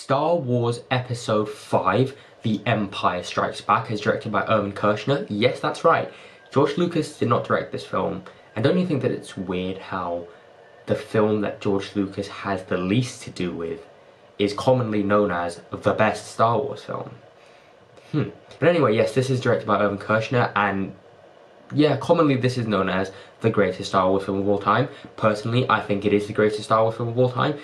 Star Wars Episode 5, The Empire Strikes Back, is directed by Irvin Kershner. Yes, that's right. George Lucas did not direct this film. And don't you think that it's weird how the film that George Lucas has the least to do with is commonly known as the best Star Wars film? But anyway, yes, this is directed by Irvin Kershner, and yeah, commonly this is known as the greatest Star Wars film of all time. Personally, I think it is the greatest Star Wars film of all time.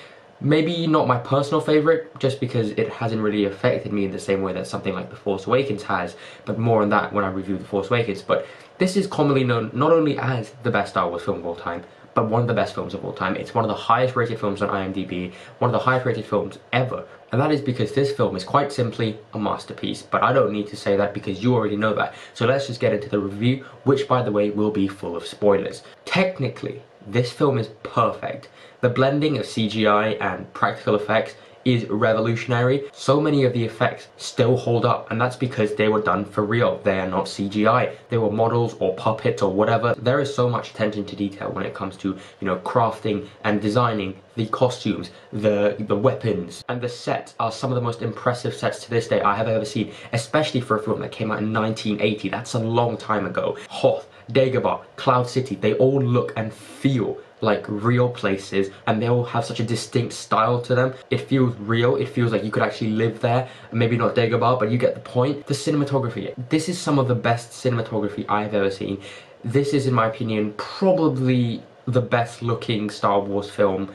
Maybe not my personal favourite, just because it hasn't really affected me in the same way that something like The Force Awakens has, but more on that when I review The Force Awakens. But this is commonly known not only as the best Star Wars film of all time, but one of the best films of all time. It's one of the highest rated films on IMDb, one of the highest rated films ever. And that is because this film is quite simply a masterpiece. But I don't need to say that because you already know that. So let's just get into the review, which by the way will be full of spoilers. Technically, this film is perfect. The blending of CGI and practical effects is revolutionary. So many of the effects still hold up, and that's because they were done for real. They are not CGI. They were models or puppets or whatever. There is so much attention to detail when it comes to, you know, crafting and designing the costumes, the weapons, and the sets are some of the most impressive sets to this day I have ever seen, especially for a film that came out in 1980. That's a long time ago. Hoth, Dagobah, Cloud City, they all look and feel like real places, and they all have such a distinct style to them. It feels real, it feels like you could actually live there. Maybe not Dagobah, but you get the point. The cinematography. This is some of the best cinematography I've ever seen. This is, in my opinion, probably the best looking Star Wars film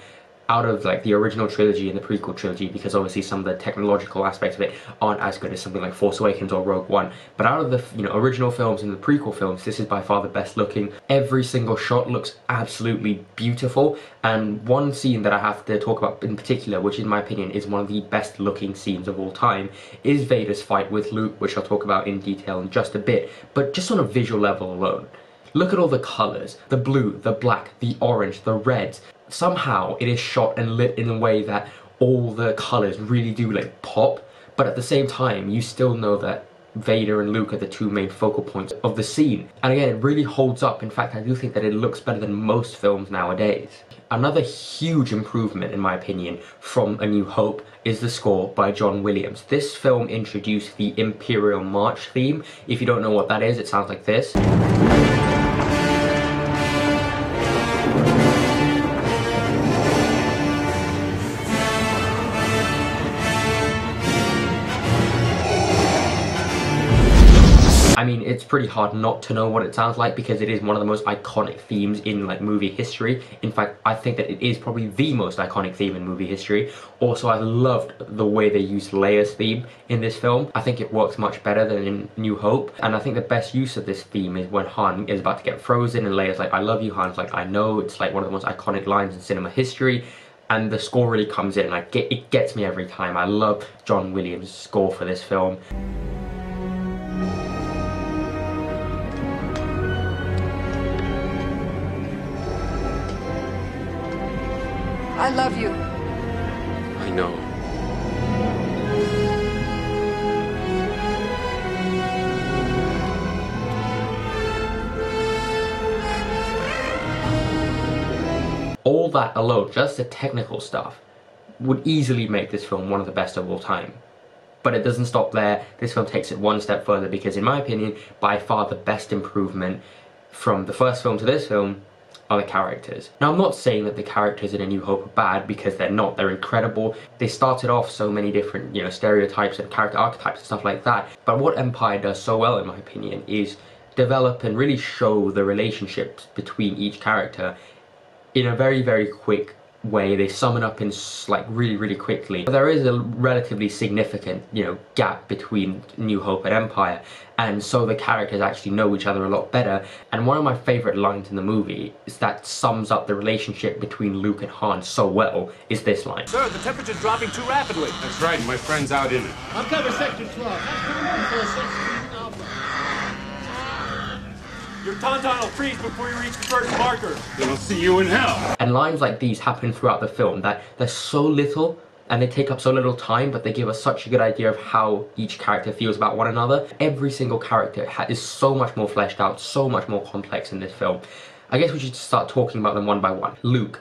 out of like the original trilogy and the prequel trilogy, because obviously some of the technological aspects of it aren't as good as something like Force Awakens or Rogue One. But out of the original films and the prequel films, this is by far the best looking. Every single shot looks absolutely beautiful, and one scene that I have to talk about in particular, which in my opinion is one of the best looking scenes of all time, is Vader's fight with Luke, which I'll talk about in detail in just a bit. But just on a visual level alone, look at all the colours, the blue, the black, the orange, the reds. Somehow it is shot and lit in a way that all the colours really do like pop, but at the same time you still know that Vader and Luke are the two main focal points of the scene. And again, it really holds up. In fact, I do think that it looks better than most films nowadays. Another huge improvement, in my opinion, from A New Hope is the score by John Williams. This film introduced the Imperial March theme. If you don't know what that is, it sounds like this. I mean, it's pretty hard not to know what it sounds like because it is one of the most iconic themes in like movie history. In fact, I think that it is probably the most iconic theme in movie history. Also, I loved the way they used Leia's theme in this film. I think it works much better than in New Hope. And I think the best use of this theme is when Han is about to get frozen and Leia's like, "I love you," Han's like, "I know." It's like one of the most iconic lines in cinema history. And the score really comes in, like it gets me every time. I love John Williams' score for this film. I love you. I know. All that alone, just the technical stuff, would easily make this film one of the best of all time. But it doesn't stop there. This film takes it one step further because, in my opinion, by far the best improvement from the first film to this film are the characters. Now, I'm not saying that the characters in A New Hope are bad, because they're not. They're incredible. They started off so many different, stereotypes and character archetypes and stuff like that. But what Empire does so well, in my opinion, is develop and really show the relationships between each character in a very, very quick way. They sum it up in like really quickly. But there is a relatively significant, gap between New Hope and Empire, and so the characters actually know each other a lot better. And one of my favourite lines in the movie is that sums up the relationship between Luke and Han so well, is this line. "Sir, the temperature's dropping too rapidly." That's right, my friend's out in it. I'll cover Sector 12. That's common for a Sector Alpha. "Your tauntaun will freeze before you reach the first marker." Then I'll see you in hell. And lines like these happen throughout the film, that they're so little and they take up so little time, but they give us such a good idea of how each character feels about one another. Every single character is so much more fleshed out, so much more complex in this film. I guess we should start talking about them one by one. Luke.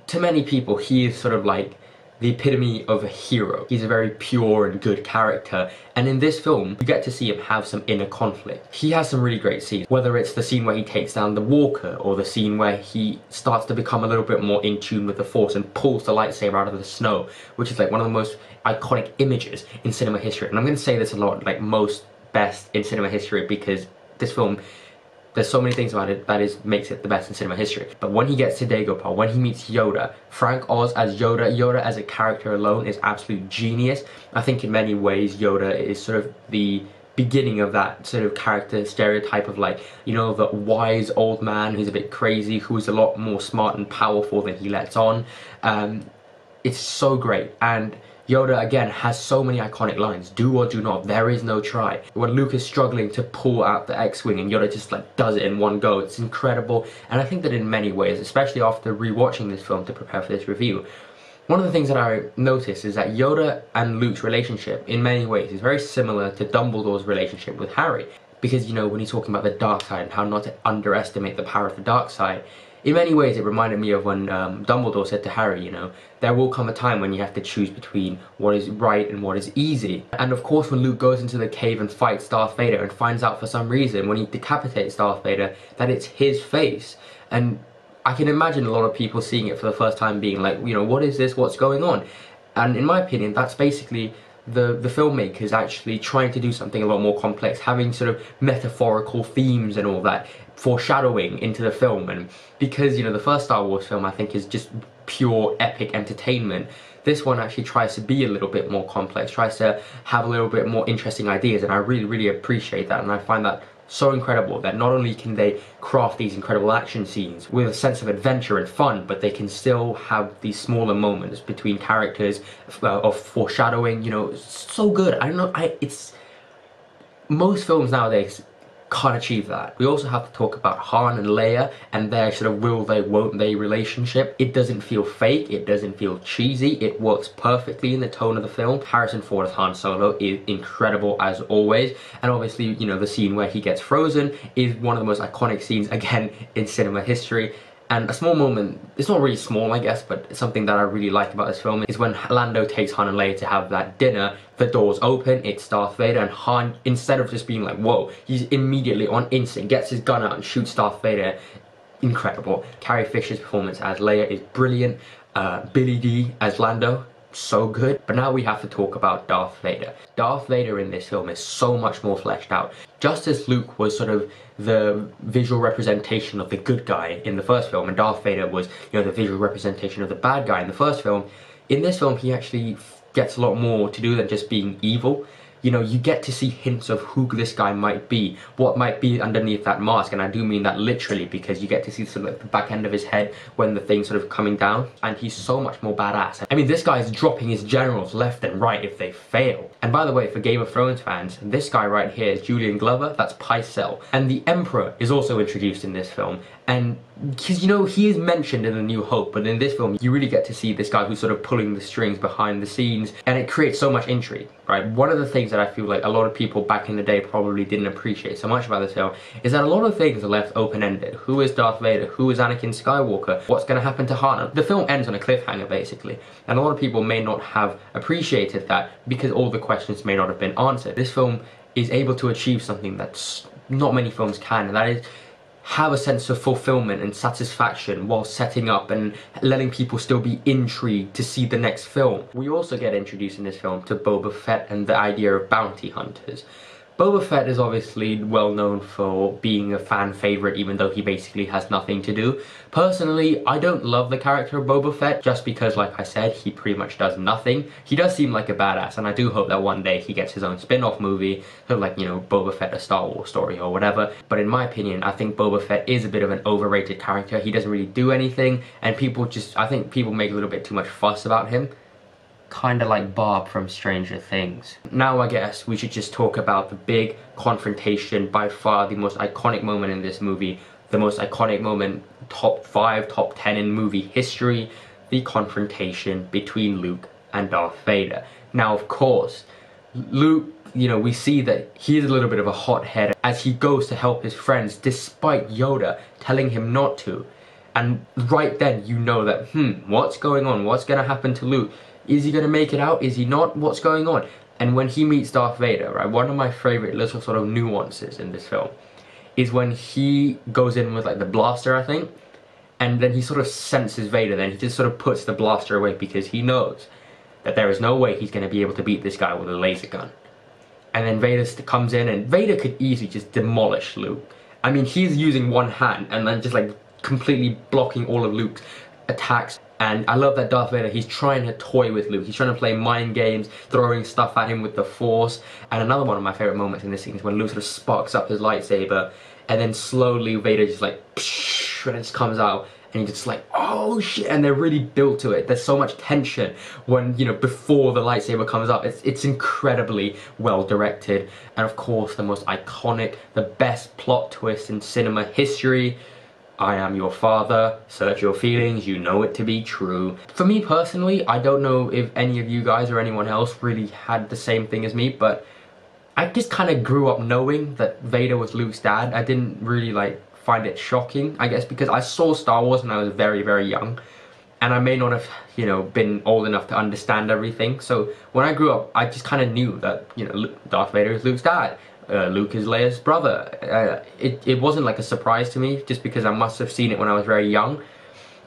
To many people, he is sort of like the epitome of a hero. He's a very pure and good character, and in this film you get to see him have some inner conflict. He has some really great scenes, whether it's the scene where he takes down the walker or the scene where he starts to become a little bit more in tune with the Force and pulls the lightsaber out of the snow, which is like one of the most iconic images in cinema history. And I'm going to say this a lot, like most best in cinema history, because this film, there's so many things about it that makes it the best in cinema history. But when he gets to Dagobah, when he meets Yoda, Frank Oz as Yoda as a character alone is absolute genius. I think in many ways Yoda is sort of the beginning of that sort of character stereotype of, like, you know, the wise old man who's a bit crazy, who's a lot more smart and powerful than he lets on. It's so great. And Yoda, again, has so many iconic lines. Do or do not, there is no try. When Luke is struggling to pull out the X-Wing and Yoda just like does it in one go, it's incredible. And I think that in many ways, especially after rewatching this film to prepare for this review, one of the things that I noticed is that Yoda and Luke's relationship, in many ways, is very similar to Dumbledore's relationship with Harry. Because, you know, when he's talking about the dark side and how not to underestimate the power of the dark side, in many ways, it reminded me of when Dumbledore said to Harry, you know, there will come a time when you have to choose between what is right and what is easy. And of course, when Luke goes into the cave and fights Darth Vader and finds out for some reason, when he decapitates Darth Vader, that it's his face. And I can imagine a lot of people seeing it for the first time being like, you know, what is this? What's going on? And in my opinion, that's basically the filmmakers actually trying to do something a lot more complex, having sort of metaphorical themes and all that, foreshadowing into the film. And because, you know, the first Star Wars film I think is just pure epic entertainment, this one actually tries to be a little bit more complex, tries to have a little bit more interesting ideas, and I really appreciate that. And I find that so incredible that not only can they craft these incredible action scenes with a sense of adventure and fun, but they can still have these smaller moments between characters of foreshadowing. You know, so good. I don't know, it's most films nowadays can't achieve that. We also have to talk about Han and Leia and their sort of will they won't they relationship. It doesn't feel fake, it doesn't feel cheesy, it works perfectly in the tone of the film. Harrison Ford as Han Solo is incredible as always, and obviously, you know, the scene where he gets frozen is one of the most iconic scenes again in cinema history. And a small moment, it's not really small I guess, but something that I really like about this film is when Lando takes Han and Leia to have that dinner, the doors open, it's Darth Vader, and Han, instead of just being like, whoa, he's immediately on instinct, gets his gun out and shoots Darth Vader. Incredible. Carrie Fisher's performance as Leia is brilliant. Billy Dee as Lando, so good. But now we have to talk about Darth Vader. Darth Vader in this film is so much more fleshed out. Just as Luke was sort of the visual representation of the good guy in the first film, and Darth Vader was, you know, the visual representation of the bad guy in the first film, in this film he actually gets a lot more to do than just being evil. You know, you get to see hints of who this guy might be, what might be underneath that mask, and I do mean that literally, because you get to see sort of like the back end of his head when the thing's sort of coming down, and he's so much more badass. I mean, this guy's dropping his generals left and right if they fail. And by the way, for Game of Thrones fans, this guy right here is Julian Glover, that's Pycelle. And the Emperor is also introduced in this film, and because, you know, he is mentioned in A New Hope, but in this film you really get to see this guy who's sort of pulling the strings behind the scenes, and it creates so much intrigue, right? One of the things that I feel like a lot of people back in the day probably didn't appreciate so much about this film is that a lot of things are left open-ended. Who is Darth Vader? Who is Anakin Skywalker? What's going to happen to Han? The film ends on a cliffhanger basically, and a lot of people may not have appreciated that because all the questions may not have been answered. This film is able to achieve something that's not many films can, and that is have a sense of fulfillment and satisfaction while setting up and letting people still be intrigued to see the next film. We also get introduced in this film to Boba Fett and the idea of bounty hunters. Boba Fett is obviously well known for being a fan favourite, even though he basically has nothing to do. Personally, I don't love the character of Boba Fett, just because, like I said, he pretty much does nothing. He does seem like a badass, and I do hope that one day he gets his own spin-off movie, sort of like, you know, Boba Fett, a Star Wars story or whatever. But in my opinion, I think Boba Fett is a bit of an overrated character. He doesn't really do anything, and I think people make a little bit too much fuss about him. Kinda like Bob from Stranger Things. Now I guess we should just talk about the big confrontation, by far the most iconic moment in this movie, the most iconic moment, top 5, top 10 in movie history, the confrontation between Luke and Darth Vader. Now of course, Luke, you know, we see that he is a little bit of a hothead as he goes to help his friends despite Yoda telling him not to. And right then you know that, what's going on? What's gonna happen to Luke? Is he gonna make it out? Is he not? What's going on? And when he meets Darth Vader, right, one of my favorite little sort of nuances in this film is when he goes in with like the blaster, I think, and then he sort of senses Vader, then he just sort of puts the blaster away because he knows that there is no way he's going to be able to beat this guy with a laser gun. And then Vader comes in, and Vader could easily just demolish Luke. I mean, he's using one hand and then just like completely blocking all of Luke's attacks. And I love that Darth Vader, he's trying to toy with Luke. He's trying to play mind games, throwing stuff at him with the Force. And another one of my favorite moments in this scene is when Luke sort of sparks up his lightsaber, and then slowly Vader just like, psh, and it just comes out, and you're just like, oh shit, and they're really built to it. There's so much tension when, you know, before the lightsaber comes up. It's incredibly well directed. And of course, the most iconic, the best plot twist in cinema history. I am your father, search your feelings, you know it to be true. For me personally, I don't know if any of you guys or anyone else really had the same thing as me, but I just kind of grew up knowing that Vader was Luke's dad. I didn't really like find it shocking, I guess, because I saw Star Wars when I was very, very young, and I may not have, you know, been old enough to understand everything. So when I grew up, I just kind of knew that, you know, Darth Vader is Luke's dad. Luke is Leia's brother. It wasn't like a surprise to me, just because I must have seen it when I was very young.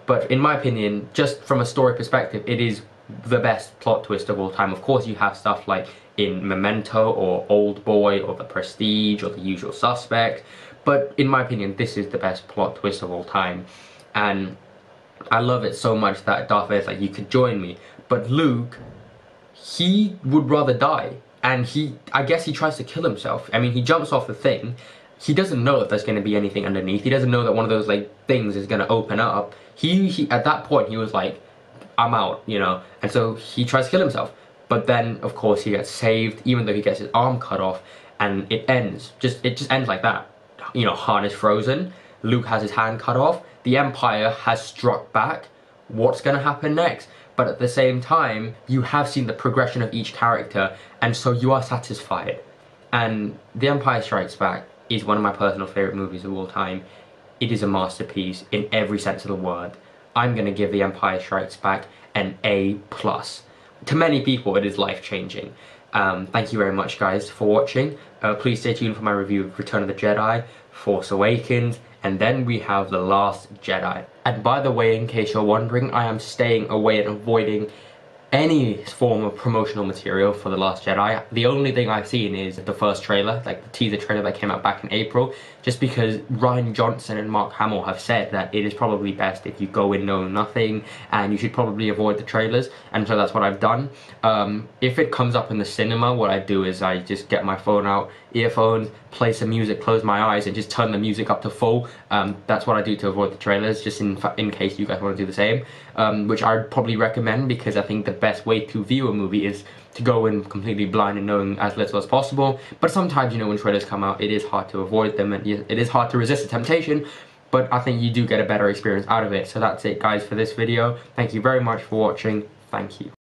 But in my opinion, just from a story perspective, it is the best plot twist of all time. Of course, you have stuff like in Memento or Old Boy or The Prestige or The Usual Suspect, but in my opinion, this is the best plot twist of all time. And I love it so much that Darth Vader's like, you could join me. But Luke, he would rather die. And I guess he tries to kill himself. I mean, he jumps off the thing. He doesn't know if there's going to be anything underneath. He doesn't know that one of those like things is going to open up. He at that point, he was like, I'm out, you know. And so he tries to kill himself. But then, of course, he gets saved, even though he gets his arm cut off. And it ends. It just ends like that. You know, Han is frozen. Luke has his hand cut off. The Empire has struck back. What's going to happen next? But at the same time, you have seen the progression of each character, and so you are satisfied. And The Empire Strikes Back is one of my personal favourite movies of all time. It is a masterpiece in every sense of the word. I'm going to give The Empire Strikes Back an A+. To many people, it is life-changing. Thank you very much, guys, for watching. Please stay tuned for my review of Return of the Jedi, Force Awakens, and then we have The Last Jedi. And by the way, in case you're wondering, I am staying away and avoiding any form of promotional material for The Last Jedi. The only thing I've seen is the first trailer, like the teaser trailer that came out back in April, just because Rian Johnson and Mark Hamill have said that it is probably best if you go in knowing nothing, and you should probably avoid the trailers, and so that's what I've done. If it comes up in the cinema, what I do is I just get my phone out, earphones, play some music, close my eyes, and just turn the music up to full. That's what I do to avoid the trailers, just in case you guys want to do the same, which I'd probably recommend, because I think the best way to view a movie is to go in completely blind and knowing as little as possible. But sometimes, you know, when trailers come out, it is hard to avoid them, and it is hard to resist the temptation, but I think you do get a better experience out of it. So that's it, guys, for this video. Thank you very much for watching. Thank you.